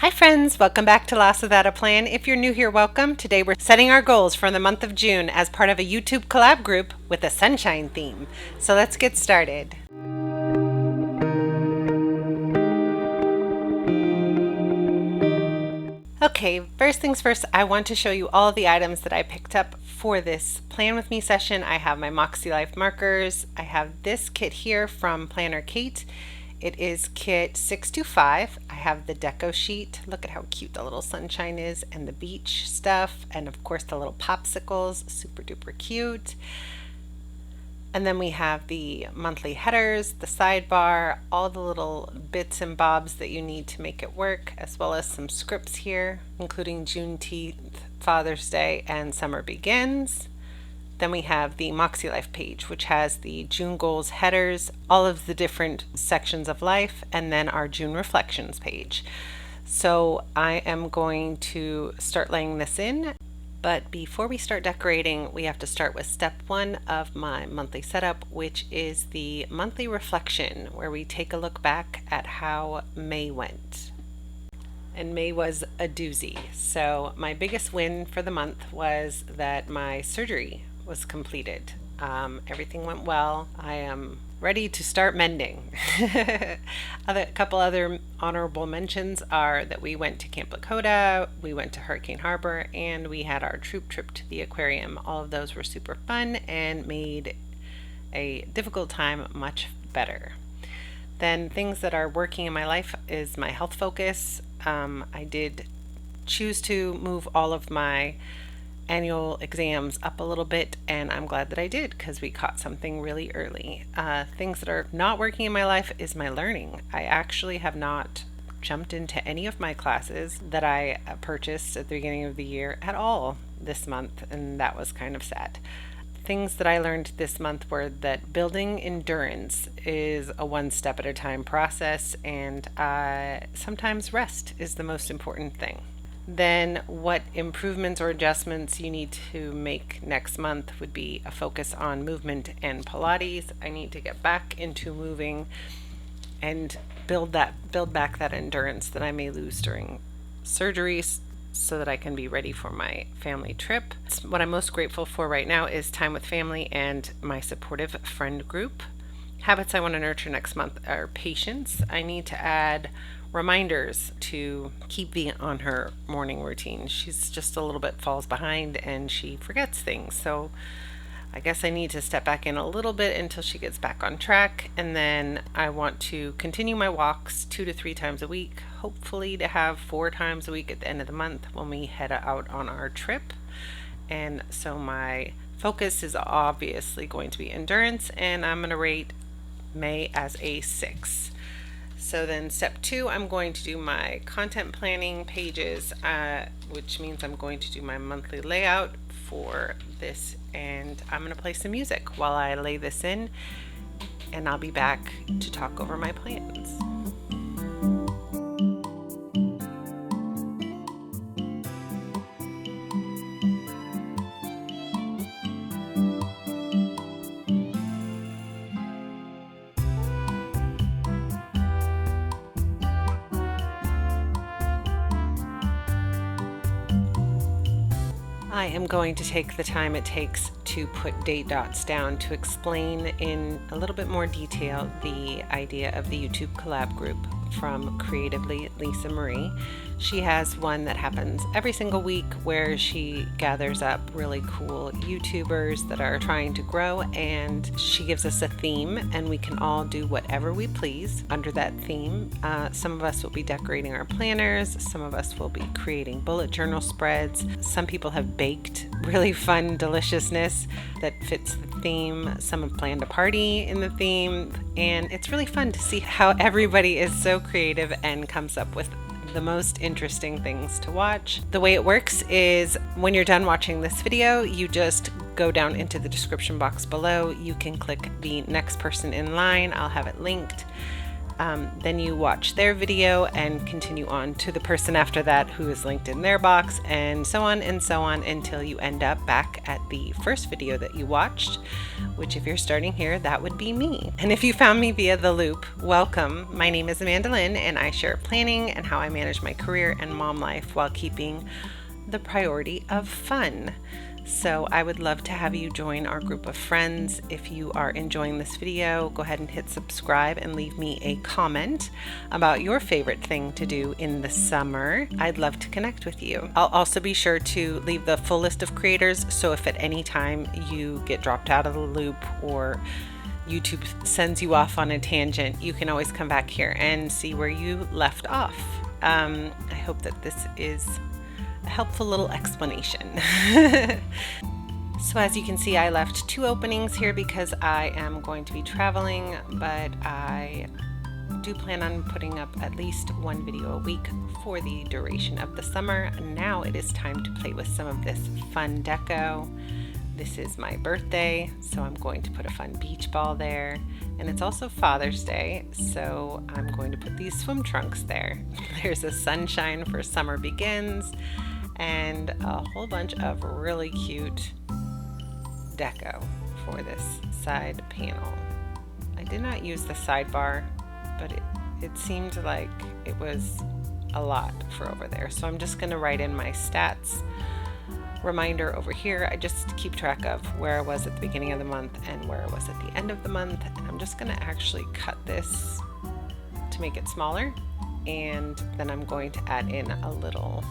Hi friends, welcome back to Lost Without a Plan. If you're new here, welcome. Today we're setting our goals for the month of June as part of a YouTube collab group with a sunshine theme. So let's get started. Okay, first things first, I want to show you all of the items that I picked up for this Plan With Me session. I have my Moxie Life markers. I have this kit here from Planner Kate. It is kit 625. I have the deco sheet. Look at how cute the little sunshine is, and the beach stuff, and of course the little popsicles, super duper cute. And then we have the monthly headers, the sidebar, all the little bits and bobs that you need to make it work, as well as some scripts here, including Juneteenth, Father's Day, and Summer Begins. Then we have the Moxie Life page, which has the June goals headers, all of the different sections of life, and then our June reflections page. So I am going to start laying this in. But before we start decorating, we have to start with step one of my monthly setup, which is the monthly reflection, where we take a look back at how May went. And May was a doozy. So my biggest win for the month was that my surgery was completed. Everything went well. I am ready to start mending. A couple other honorable mentions are that we went to Camp Lakota, we went to Hurricane Harbor, and we had our troop trip to the aquarium. All of those were super fun and made a difficult time much better. Then things that are working in my life is my health focus. I did choose to move all of my annual exams up a little bit, and I'm glad that I did because we caught something really early. Things that are not working in my life is my learning. I actually have not jumped into any of my classes that I purchased at the beginning of the year at all this month, and that was kind of sad. Things that I learned this month were that building endurance is a one step at a time process, and sometimes rest is the most important thing. Then what improvements or adjustments you need to make next month would be a focus on movement and Pilates. I need to get back into moving and build back that endurance that I may lose during surgeries so that I can be ready for my family trip. What I'm most grateful for right now is time with family and my supportive friend group. Habits I want to nurture next month are patience. I need to add reminders to keep on her morning routine. She's just a little bit falls behind and she forgets things. So I guess I need to step back in a little bit until she gets back on track. And then I want to continue my walks 2 to 3 times a week, hopefully to have 4 times a week at the end of the month when we head out on our trip. And so my focus is obviously going to be endurance, and I'm going to rate May as a 6. So then step 2, I'm going to do my content planning pages, which means I'm going to do my monthly layout for this, and I'm going to play some music while I lay this in, and I'll be back to talk over my plans. I am going to take the time it takes to put date dots down to explain in a little bit more detail the idea of the YouTube collab group from creativelylisamarie. She has one that happens every single week where she gathers up really cool YouTubers that are trying to grow, and she gives us a theme and we can all do whatever we please under that theme. Some of us will be decorating our planners, some of us will be creating bullet journal spreads, some people have baked really fun deliciousness that fits the theme, some have planned a party in the theme, and it's really fun to see how everybody is so creative and comes up with the most interesting things to watch. The way it works is when you're done watching this video, you just go down into the description box below. You can click the next person in line. I'll have it linked. Then you watch their video and continue on to the person after that who is linked in their box, and so on until you end up back at the first video that you watched, which if you're starting here, that would be me. And if you found me via the loop, welcome. My name is Amandalynn, and I share planning and how I manage my career and mom life while keeping the priority of fun. So I would love to have you join our group of friends. If you are enjoying this video, go ahead and hit subscribe and leave me a comment about your favorite thing to do in the summer. I'd love to connect with you. I'll also be sure to leave the full list of creators, so if at any time you get dropped out of the loop or YouTube sends you off on a tangent, you can always come back here and see where you left off. I hope that this is a helpful little explanation. So as you can see, I left 2 openings here because I am going to be traveling, but I do plan on putting up at least 1 video a week for the duration of the summer. Now it is time to play with some of this fun deco. This is my birthday, so I'm going to put a fun beach ball there. And it's also Father's Day, so I'm going to put these swim trunks there. There's a sunshine for summer begins, and a whole bunch of really cute deco for this side panel. I did not use the sidebar, but it seemed like it was a lot for over there. So I'm just gonna write in my stats reminder over here. I just keep track of where I was at the beginning of the month and where I was at the end of the month. And I'm just gonna actually cut this to make it smaller. And then I'm going to add in a little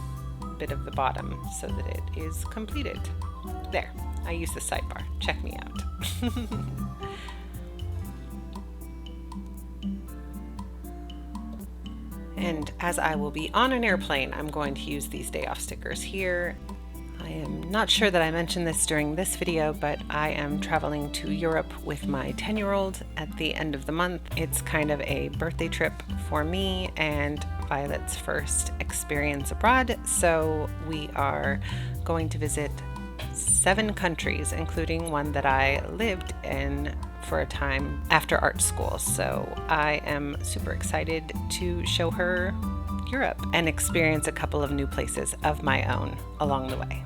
bit of the bottom so that it is completed. There, I use the sidebar. Check me out. And as I will be on an airplane, I'm going to use these day off stickers here. I am not sure that I mentioned this during this video, but I am traveling to Europe with my 10-year-old at the end of the month. It's kind of a birthday trip for me and Violet's first experience abroad. So we are going to visit 7 countries, including one that I lived in for a time after art school. So I am super excited to show her Europe and experience a couple of new places of my own along the way.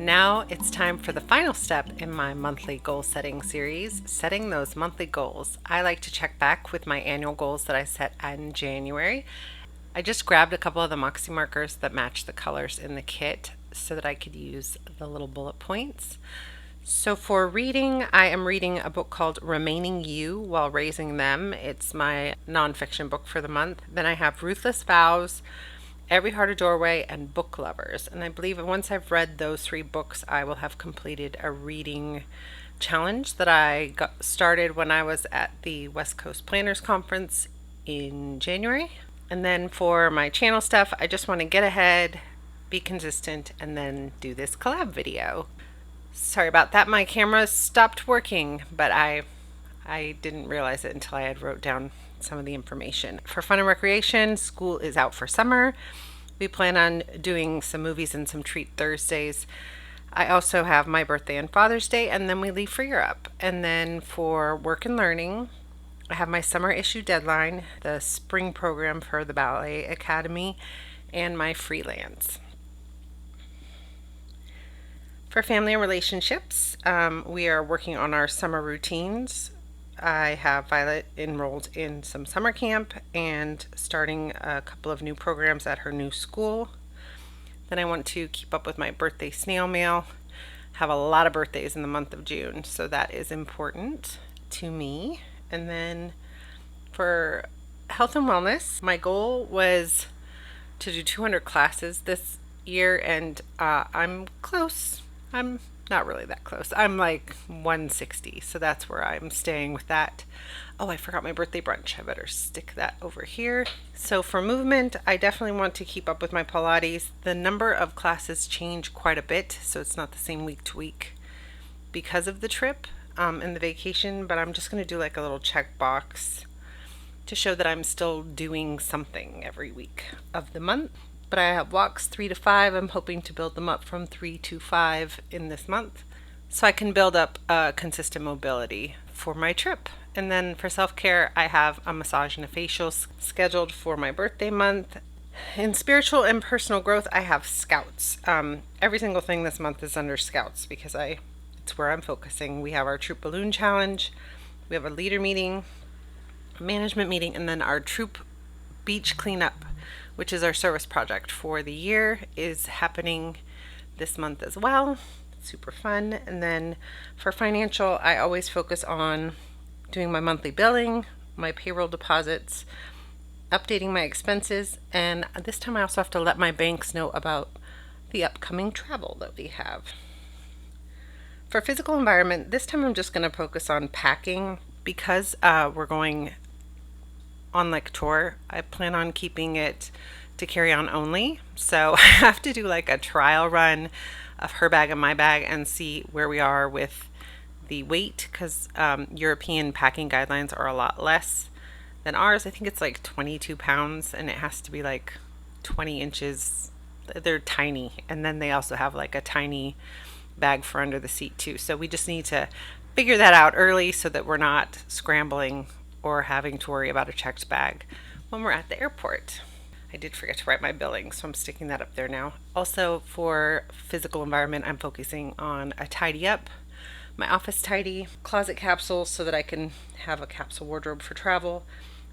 Now it's time for the final step in my monthly goal setting series, setting those monthly goals. I like to check back with my annual goals that I set in January. I just grabbed a couple of the Moxie markers that match the colors in the kit so that I could use the little bullet points. So for reading, I am reading a book called Remaining You While Raising Them. It's my nonfiction book for the month. Then I have Ruthless Vows, Every Heart a Doorway, and Book Lovers. And I believe once I've read those 3 books, I will have completed a reading challenge that I got started when I was at the West Coast Planners Conference in January. And then for my channel stuff, I just want to get ahead, be consistent, and then do this collab video. Sorry about that, my camera stopped working, but I didn't realize it until I had wrote down some of the information. For fun and recreation, school is out for summer. We plan on doing some movies and some treat Thursdays. I also have my birthday and Father's Day, and then we leave for Europe. And then for work and learning, I have my summer issue deadline, the spring program for the Ballet Academy, and my freelance. For family and relationships, we are working on our summer routines. I have Violet enrolled in some summer camp and starting a couple of new programs at her new school. Then I want to keep up with my birthday snail mail. Have a lot of birthdays in the month of June, so that is important to me. And then for health and wellness, my goal was to do 200 classes this year, and I'm close. I'm not really that close. I'm like 160, so that's where I'm staying with that. Oh, I forgot my birthday brunch. I better stick that over here. So for movement, I definitely want to keep up with my Pilates. The number of classes change quite a bit, so it's not the same week to week because of the trip and the vacation, but I'm just going to do like a little check box to show that I'm still doing something every week of the month. But I have walks 3 to 5. I'm hoping to build them up from 3 to 5 in this month so I can build up consistent mobility for my trip. And then for self-care, I have a massage and a facial scheduled for my birthday month. In spiritual and personal growth, I have Scouts. Every single thing this month is under Scouts because it's where I'm focusing. We have our troop balloon challenge. We have a leader meeting, a management meeting, and then our troop beach cleanup, which is our service project for the year, is happening this month as well. Super fun. And then for financial, I always focus on doing my monthly billing, my payroll deposits, updating my expenses, and this time I also have to let my banks know about the upcoming travel that we have. For physical environment, this time I'm just going to focus on packing because we're going on like tour. I plan on keeping it to carry on only, so I have to do like a trial run of her bag and my bag and see where we are with the weight, because European packing guidelines are a lot less than ours. I think it's like 22 pounds and it has to be like 20 inches. They're tiny, and then they also have like a tiny bag for under the seat too, so we just need to figure that out early so that we're not scrambling or having to worry about a checked bag when we're at the airport. I did forget to write my billing, so I'm sticking that up there now. Also for physical environment, I'm focusing on a tidy up, my office tidy, closet capsules so that I can have a capsule wardrobe for travel,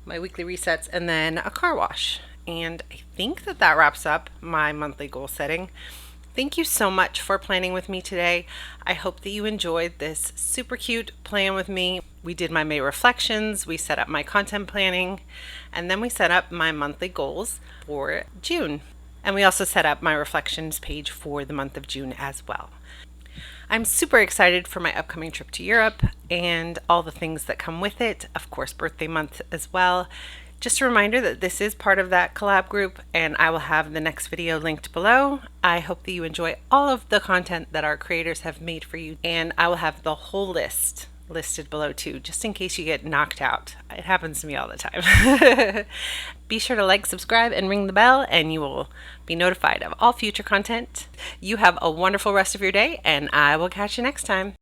my weekly resets, and then a car wash. And I think that wraps up my monthly goal setting. Thank you so much for planning with me today. I hope that you enjoyed this super cute plan with me. We did my May reflections, we set up my content planning, and then we set up my monthly goals for June. And we also set up my reflections page for the month of June as well. I'm super excited for my upcoming trip to Europe and all the things that come with it. Of course, birthday month as well. Just a reminder that this is part of that collab group, and I will have the next video linked below. I hope that you enjoy all of the content that our creators have made for you, and I will have the whole list listed below too, just in case you get knocked out. It happens to me all the time. Be sure to like, subscribe, and ring the bell, and you will be notified of all future content. You have a wonderful rest of your day, and I will catch you next time.